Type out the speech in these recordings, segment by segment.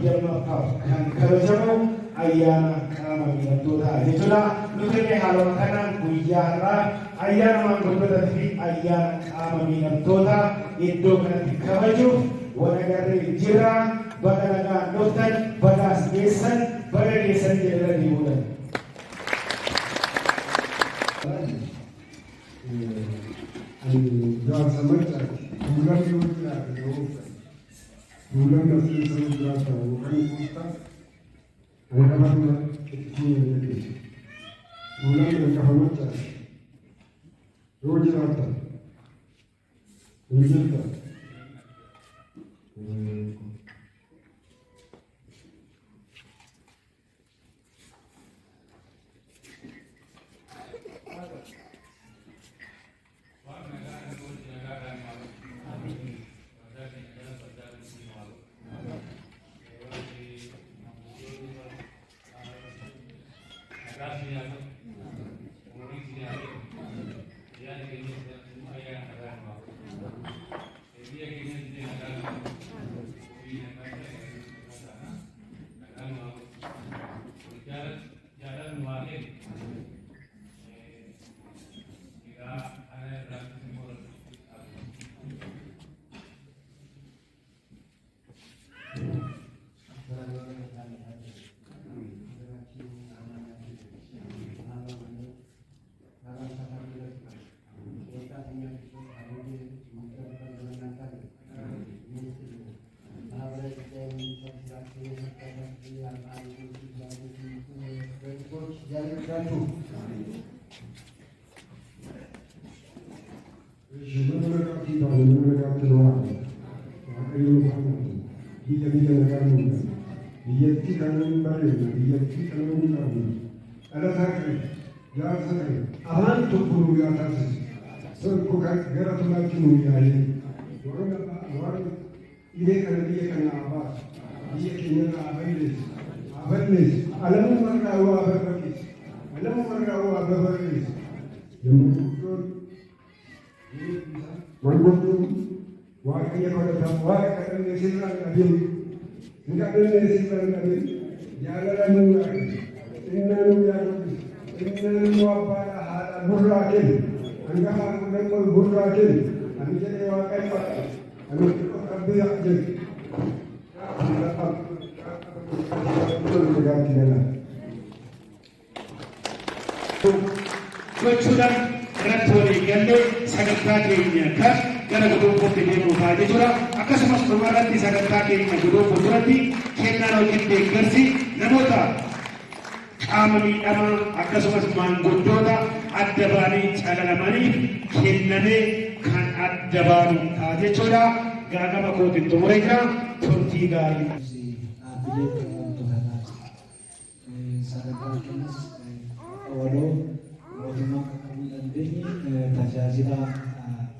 digdammaaf kan kabajamu ayyaana qaama miidhamtootaa jechuudha. Nuti haaluma kanaan guyyaa har'aa ayyaana maanguddootaa fi ayyaana qaama miidhamtootaa iddoo kanatti kabajuuf walagarree jira. Baga nagaan dhuftan, bagaas geessan, baga geessan jedhanii deemuudhaan. Jaarsa maccaa duulaan yoo jiraate yoo duulaan nafti sana jiraata yookaan kuusaa hanqafatuma ittiin jedhee duulaan hanqafa maccaa yoo jiraata hin jirta. Biyyattii kan hin bareedne, biyyattii kan hin qabne, dhalataa ka'e, jaarsa ka'e, afaan tokko nu yaa taasise, tokko gara tolaatti nu yaa'ee, waan dhibee kana biyya kana abaasu, biyya keenya irraa aballeessu, alamuma irraa waa barbaaqeessu, alamuma irraa waa babarreessu, manguddoon waaqayyo kadhatamu, waaqa kadhannee sirraan dhabeenya. Enggak boleh simpan kami. Janganlah mengulangi. Inna apa hal burrakin. Enggak aku mengkol burrakin. Kami jadi wakai pak. Kami cukup ambil aja. Betul berganti dalam. Kecuali ratuan ikan sangat bahagia kan. Gara guduunfatti deemuufaa jechuudha. Akkasumas dhumarratti sagantaa keenya guduunfu duratti kennaan hojii deeggarsi namoota qaama miidhamaa akkasumas maanguddoota adda baanii calalamaniif kennamee kan adda baanu ta'a jechuudha. Gaagama kootiin xumuree jira. Turtii gaarii. Walau mootummaa akka dandeenye tajaajila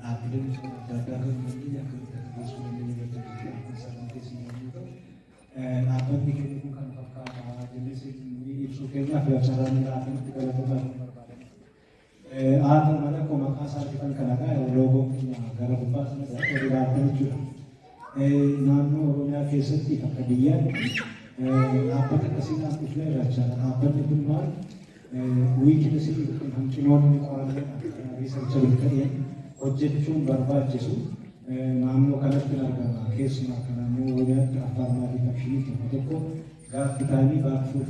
dhaabbileen adda kan akka tajaajiluu dandeenye dhaabbanni keenya kan fakkaata jennis ibsuu keenyaaf yaabsaraan dhaabbanni galatoota barbaadan. Haa ta'u malee akkuma maqaa isaatti kan kanadha loogoon keenya gara gubbaa sana dhaabbanni jira. Naannoo Oromiyaa keessatti akka biyyaatti dhaabbata akkasiidhaan dhufnee irracha dhaabbanni kun maal wiikinasii hanqinoonni qorannoo riisarchii ta'een hojjechuun barbaachisu naannoo kanatti argama. Keessumaa kan naannoo Oromiyaatti afaan maalii qabshii tokko gaafitaanii baafuu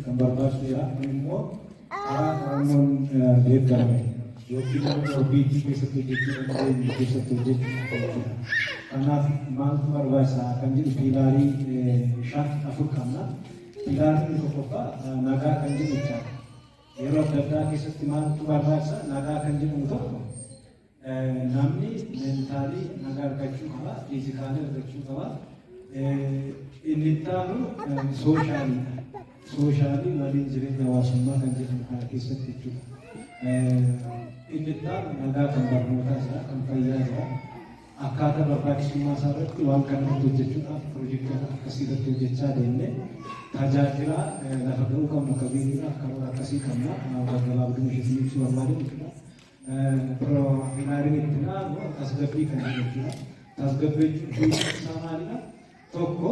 kan barbaachisu jira. Kun immoo karaa qorannoon deeggarame yookiin immoo biitii keessatti hojjechuu dandeenyu keessatti hojjechuu. Kanaaf maaltu barbaachisaa kan jedhu piilaarii 5 qabna. Piilaariin tokkoffaa nagaa kan jedhu jechaadha. Yeroo adda addaa keessatti maaltu barbaachisaa nagaa kan jedhamu tokko namni meentaalii nagaa argachuu qaba, fiizikaalii argachuu qaba. Inni itti aanu sooshaaliidha. Sooshaaliin waliin jireenya hawaasummaa kan jedhamu kana keessatti jechuudha. Inni itti aanu nagaa kan barnootaa jira, kan fayyaa jira. Akkaataa barbaachisummaa isaa irratti waan kanatti hojjechuudhaaf piroojektota akkasii irratti hojjechaa deemne tajaajila lafa ga'uu qabnu qabeenya akka akkasii qabna. Gabaabduu ishee ibsuu barbaade jechuudha. Pilaariin itti aanu tasgabbii kan jechuudha. Tasgabbii jechuun isaa maalidha? Tokko